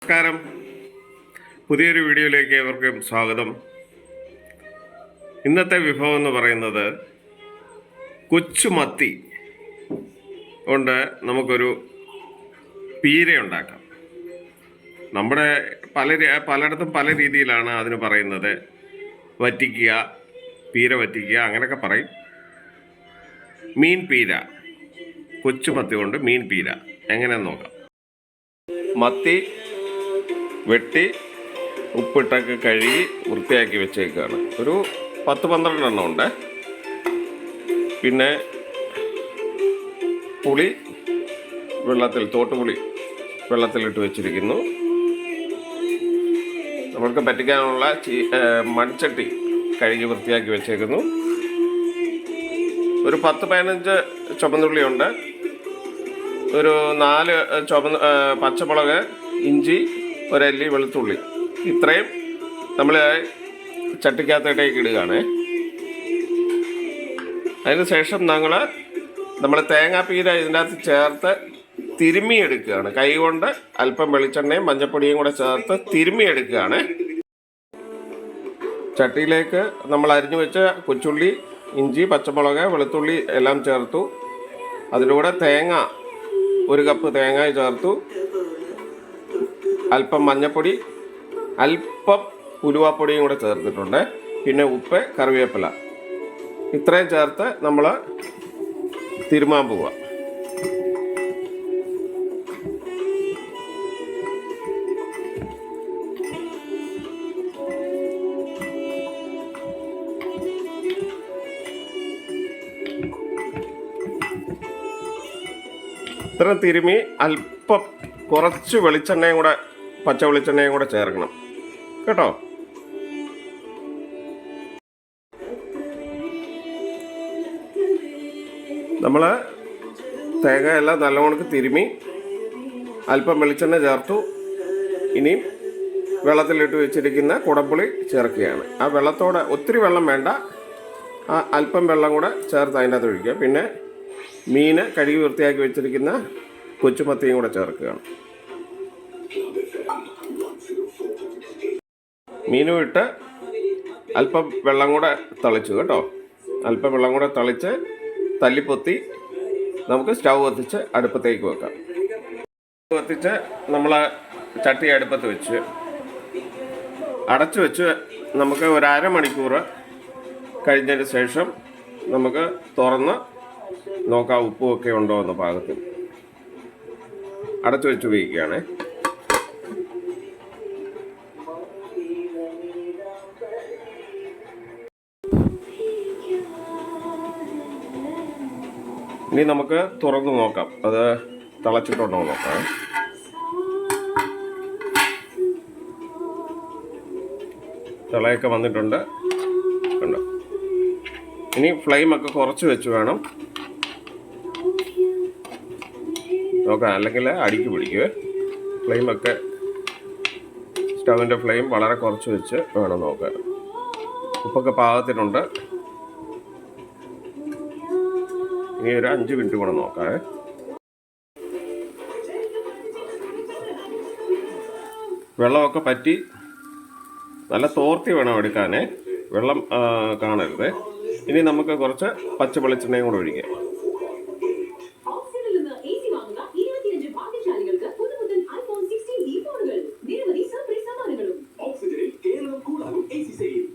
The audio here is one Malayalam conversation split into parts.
നമസ്കാരം. പുതിയൊരു വീഡിയോയിലേക്ക് ഏവർക്കും സ്വാഗതം. ഇന്നത്തെ വിഭവം എന്ന് പറയുന്നത് കൊച്ചുമത്തി കൊണ്ട് നമുക്കൊരു പീര ഉണ്ടാക്കാം. നമ്മുടെ പലയിടത്തും പല രീതിയിലാണ് അതിന് പറയുന്നത്. വറ്റിക്കുക, പീര വറ്റിക്കുക, അങ്ങനെയൊക്കെ പറയും. മീൻ പീര, കൊച്ചുമത്തി കൊണ്ട് മീൻ പീര എങ്ങനെയെന്ന് നോക്കാം. മത്തി വെട്ടി ഉപ്പിട്ടൊക്കെ കഴുകി വൃത്തിയാക്കി വെച്ചേക്കാണ്. ഒരു 10-12 എണ്ണം ഉണ്ട്. പിന്നെ പുളി തോട്ടുപുളി വെള്ളത്തിലിട്ട് വെച്ചിരിക്കുന്നു. നമ്മൾക്ക് പറ്റിക്കാനുള്ള മൺചട്ടി കഴുകി വൃത്തിയാക്കി വെച്ചേക്കുന്നു. ഒരു 10-15 ചുവന്നുള്ളിയുണ്ട്. ഒരു 4 പച്ചമുളക്, ഇഞ്ചി, ഒരല്ലി വെളുത്തുള്ളി, ഇത്രയും നമ്മൾ ചട്ടിക്കകത്തേക്ക് ഇടുകയാണ്. അതിന് ശേഷം നമ്മൾ തേങ്ങാപ്പീര ഇതിനകത്ത് ചേർത്ത് തിരുമ്മിയെടുക്കുകയാണ്. കൈ കൊണ്ട് അല്പം വെളിച്ചെണ്ണയും മഞ്ഞപ്പൊടിയും കൂടെ ചേർത്ത് തിരുമ്മിയെടുക്കുകയാണ്. ചട്ടിയിലേക്ക് നമ്മൾ അരിഞ്ഞു വെച്ച കൊച്ചുള്ളി, ഇഞ്ചി, പച്ചമുളക്, വെളുത്തുള്ളി എല്ലാം ചേർത്തു. അതിലൂടെ തേങ്ങ 1 കപ്പ് തേങ്ങ ചേർത്തു. അല്പം മഞ്ഞപ്പൊടി, അല്പം ഉലുവാപ്പൊടിയും കൂടെ ചേർത്തിട്ടുണ്ട്. പിന്നെ ഉപ്പ്, കറിവേപ്പില, ഇത്രയും ചേർത്ത് നമ്മൾ തിരുമാൻ പോവുക. ഇത്ര തിരുമി അല്പം കുറച്ച് വെളിച്ചെണ്ണയും കൂടെ, പച്ച വെളിച്ചെണ്ണയും കൂടെ ചേർക്കണം കേട്ടോ. നമ്മൾ തേങ്ങയെല്ലാം നല്ലവണ്ണം തിരുമി അല്പം വെളിച്ചെണ്ണ ചേർത്തു. ഇനിയും വെള്ളത്തിലിട്ട് വെച്ചിരിക്കുന്ന കുടംപുളി ചേർക്കുകയാണ്. ആ വെള്ളത്തോടെ ഒത്തിരി വെള്ളം വേണ്ട, ആ അല്പം വെള്ളം കൂടെ ചേർത്ത് അതിൻ്റെ അകത്ത് ഒഴിക്കുക. പിന്നെ മീൻ കഴുകി വൃത്തിയാക്കി വെച്ചിരിക്കുന്ന കൊച്ചുമത്തിയും കൂടെ ചേർക്കുകയാണ്. മീനും ഇട്ട് അല്പം വെള്ളം കൂടെ തളിച്ചു കേട്ടോ. അല്പം വെള്ളം കൂടെ തളിച്ച് തല്ലിപ്പൊത്തി നമുക്ക് സ്റ്റൗ കത്തിച്ച് അടുപ്പത്തേക്ക് വെക്കാം. കത്തിച്ച് നമ്മൾ ചട്ടി അടുപ്പത്ത് വെച്ച് അടച്ചു വെച്ച് നമുക്ക് ഒരു അരമണിക്കൂർ കഴിഞ്ഞതിന് ശേഷം നമുക്ക് തുറന്ന് നോക്കാം ഉപ്പുമൊക്കെ ഉണ്ടോ എന്ന പാകത്തിൽ. അടച്ചു വെച്ച് ഉപയോഗിക്കുകയാണ്. ഇനി നമുക്ക് തുറന്ന് നോക്കാം, അത് തിളച്ചിട്ടുണ്ടോ നോക്കാം. തിളയൊക്കെ വന്നിട്ടുണ്ട് കണ്ടോ. ഇനി ഫ്ലെയിമൊക്കെ കുറച്ച് വെച്ച് വേണം നോക്കാം, അല്ലെങ്കിൽ അടിക്ക് പിടിക്കുവേ. ഫ്ലെയിമൊക്കെ സ്റ്റൗവിൻ്റെ ഫ്ലെയിം വളരെ കുറച്ച് വെച്ച് വേണം നോക്കാൻ. ഉപ്പൊക്കെ പാകത്തിനുണ്ട്. ഇനി ഒരു 5 മിനിറ്റ് കൂടെ നോക്കാം. വെള്ളമൊക്കെ പറ്റി നല്ല തോർത്തി വേണം എടുക്കാൻ, വെള്ളം കാണരുത്. ഇനി നമുക്ക് കുറച്ച് പച്ച വെളിച്ചെണ്ണയും കൂടെ ഒഴിക്കാം.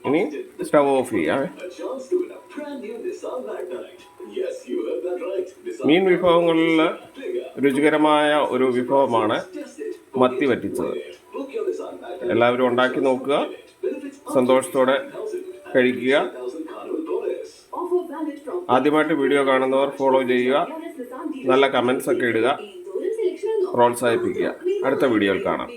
ഇനി സ്റ്റൗ ഓഫ് ചെയ്യാം. മീൻ വിഭവങ്ങളിൽ രുചികരമായ ഒരു വിഭവമാണ് മത്തി വറ്റിച്ചത്. എല്ലാവരും ഉണ്ടാക്കി നോക്കുക, സന്തോഷത്തോടെ കഴിക്കുക. ആദ്യമായിട്ട് വീഡിയോ കാണുന്നവർ ഫോളോ ചെയ്യുക, നല്ല കമൻസ് ഒക്കെ ഇടുക, പ്രോത്സാഹിപ്പിക്കുക. അടുത്ത വീഡിയോയിൽ കാണാം.